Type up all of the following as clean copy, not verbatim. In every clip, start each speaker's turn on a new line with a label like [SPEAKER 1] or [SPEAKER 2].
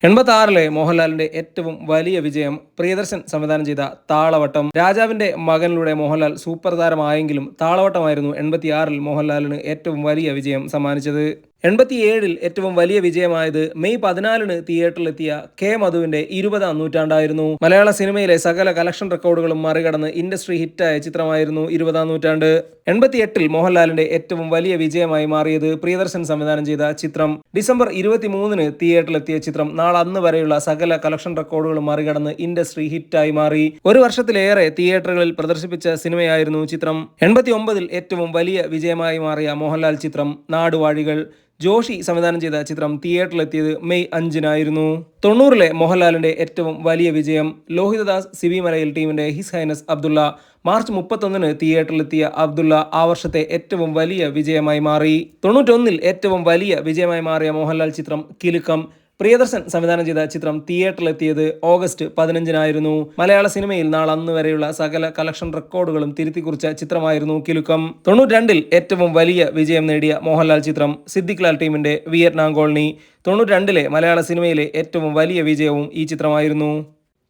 [SPEAKER 1] 86-ലെ മോഹൻലാലിന്റെ ഏറ്റവും വലിയ വിജയം പ്രിയദർശൻ സംവിധാനം ചെയ്ത താളവട്ടം. രാജാവിന്റെ മകനിലൂടെ മോഹൻലാൽ സൂപ്പർ താരമായെങ്കിലും താളവട്ടമായിരുന്നു 86-ൽ മോഹൻലാലിന് ഏറ്റവും വലിയ വിജയം സമ്മാനിച്ചത്. 87-ൽ ഏറ്റവും വലിയ വിജയമായത് മെയ് 14-ന് തിയേറ്ററിലെത്തിയ കെ മധുവിന്റെ 20-ാം നൂറ്റാണ്ടായിരുന്നു. മലയാള സിനിമയിലെ സകല കളക്ഷൻ റെക്കോർഡുകളും മറികടന്ന് ഇൻഡസ്ട്രി ഹിറ്റായ ചിത്രമായിരുന്നു 20-ാം നൂറ്റാണ്ട്. 88-ൽ മോഹൻലാലിന്റെ ഏറ്റവും വലിയ വിജയമായി മാറിയത് പ്രിയദർശൻ സംവിധാനം ചെയ്ത ചിത്രം. ഡിസംബർ 23-ന് തിയേറ്ററിലെത്തിയ ചിത്രം അന്ന് വരെയുള്ള സകല കളക്ഷൻ റെക്കോർഡുകളും മറികടന്ന് ഇൻഡസ്ട്രി ഹിറ്റായി മാറി. ഒരു വർഷത്തിലേറെ തിയേറ്ററുകളിൽ പ്രദർശിപ്പിച്ച സിനിമയായിരുന്നു ചിത്രം. 89-ൽ ഏറ്റവും വലിയ വിജയമായി മാറിയ മോഹൻലാൽ ചിത്രം നാടുവാഴികൾ. ജോഷി സംവിധാനം ചെയ്ത ചിത്രം തിയേറ്ററിലെത്തിയത് മെയ് 5-നായിരുന്നു. 90-ലെ മോഹൻലാലിന്റെ ഏറ്റവും വലിയ വിജയം ലോഹിതദാസ് സിബി മലയിൽ ടീമിന്റെ ഹിസ് ഹൈനസ് അബ്ദുള്ള. മാർച്ച് 31-ന് തിയേറ്ററിലെത്തിയ അബ്ദുള്ള ആ വർഷത്തെ ഏറ്റവും വലിയ വിജയമായി മാറി. 91-ൽ ഏറ്റവും വലിയ വിജയമായി മാറിയ മോഹൻലാൽ ചിത്രം കിലുക്കം. പ്രിയദർശൻ സംവിധാനം ചെയ്ത ചിത്രം തിയേറ്ററിലെത്തിയത് ഓഗസ്റ്റ് 15-നായിരുന്നു. മലയാള സിനിമയിൽ അന്ന് വരെയുള്ള സകല കളക്ഷൻ റെക്കോർഡുകളും തിരുത്തിക്കുറിച്ച ചിത്രമായിരുന്നു കിലുക്കം. 92-ൽ ഏറ്റവും വലിയ വിജയം നേടിയ മോഹൻലാൽ ചിത്രം സിദ്ദിഖ് ലാൽ ടീമിന്റെ വിയറ്റ്നാം കോളനി. 92-ലെ മലയാള സിനിമയിലെ ഏറ്റവും വലിയ വിജയവും ഈ ചിത്രമായിരുന്നു.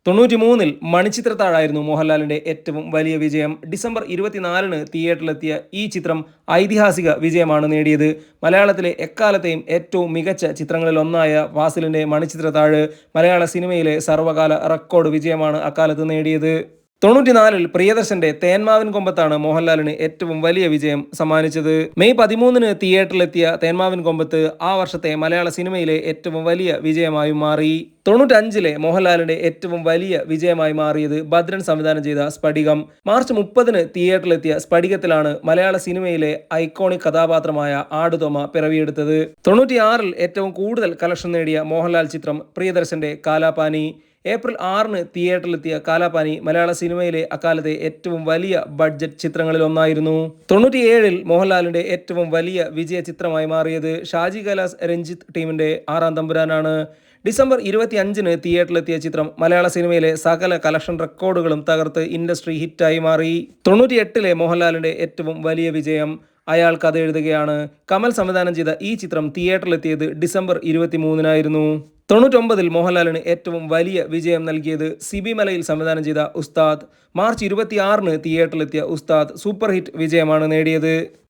[SPEAKER 1] 93-ൽ മണിച്ചിത്രത്താഴായിരുന്നു മോഹൻലാലിന്റെ ഏറ്റവും വലിയ വിജയം. ഡിസംബർ 24-ന് തിയേറ്ററിലെത്തിയ ഈ ചിത്രം ഐതിഹാസിക വിജയമാണ് നേടിയത്. മലയാളത്തിലെ എക്കാലത്തെയും ഏറ്റവും മികച്ച ചിത്രങ്ങളിലൊന്നായ ഫാസിലിന്റെ മണിച്ചിത്രത്താഴ് മലയാള സിനിമയിലെ സർവ്വകാല റെക്കോർഡ് വിജയമാണ് അക്കാലത്ത് നേടിയത്. 94-ൽ പ്രിയദർശന്റെ തേന്മാവിൻ കൊമ്പത്താണ് മോഹൻലാലിന് ഏറ്റവും വലിയ വിജയം സമ്മാനിച്ചത്. മെയ് 13-ന് തിയേറ്ററിലെത്തിയ തേന്മാവിൻ കൊമ്പത്ത് ആ വർഷത്തെ മലയാള സിനിമയിലെ ഏറ്റവും വലിയ വിജയമായി മാറി. 95-ലെ മോഹൻലാലിന്റെ ഏറ്റവും വലിയ വിജയമായി മാറിയത് ഭദ്രൻ സംവിധാനം ചെയ്ത സ്ഫടികം. മാർച്ച് 30-ന് തിയേറ്ററിലെത്തിയ സ്ഫടികത്തിലാണ് മലയാള സിനിമയിലെ ഐക്കോണിക് കഥാപാത്രമായ ആടുതോമ പിറവിയെടുത്തത്. 96-ൽ ഏറ്റവും കൂടുതൽ കളക്ഷൻ നേടിയ മോഹൻലാൽ ചിത്രം പ്രിയദർശന്റെ കാലാപാനി. ഏപ്രിൽ 6-ന് തിയേറ്ററിലെത്തിയ കാലാപാനി മലയാള സിനിമയിലെ അക്കാലത്തെ ഏറ്റവും വലിയ ബഡ്ജറ്റ് ചിത്രങ്ങളിൽ ഒന്നായിരുന്നു. 97-ൽ മോഹൻലാലിന്റെ ഏറ്റവും വലിയ വിജയ ചിത്രമായി മാറിയത് ഷാജി കൈലാസ് രഞ്ജിത്ത് ടീമിന്റെ ആറാം തമ്പുരാനാണ്. ഡിസംബർ 25-ന് തിയേറ്ററിലെത്തിയ ചിത്രം മലയാള സിനിമയിലെ സകല കളക്ഷൻ റെക്കോർഡുകളും തകർത്ത് ഇൻഡസ്ട്രി ഹിറ്റായി മാറി. 98-ലെ മോഹൻലാലിന്റെ ഏറ്റവും വലിയ വിജയം അയാൾ കഥ എഴുതുകയാണ്. കമൽ സംവിധാനം ചെയ്ത ഈ ചിത്രം തിയേറ്ററിലെത്തിയത് ഡിസംബർ 23-നായിരുന്നു. 99-ൽ മോഹൻലാലിന് ഏറ്റവും വലിയ വിജയം നൽകിയത് സിബി മലയിൽ സംവിധാനം ചെയ്ത ഉസ്താദ്. മാർച്ച് 26-ന് തിയേറ്ററിലെത്തിയ ഉസ്താദ് സൂപ്പർ ഹിറ്റ് വിജയമാണ് നേടിയത്.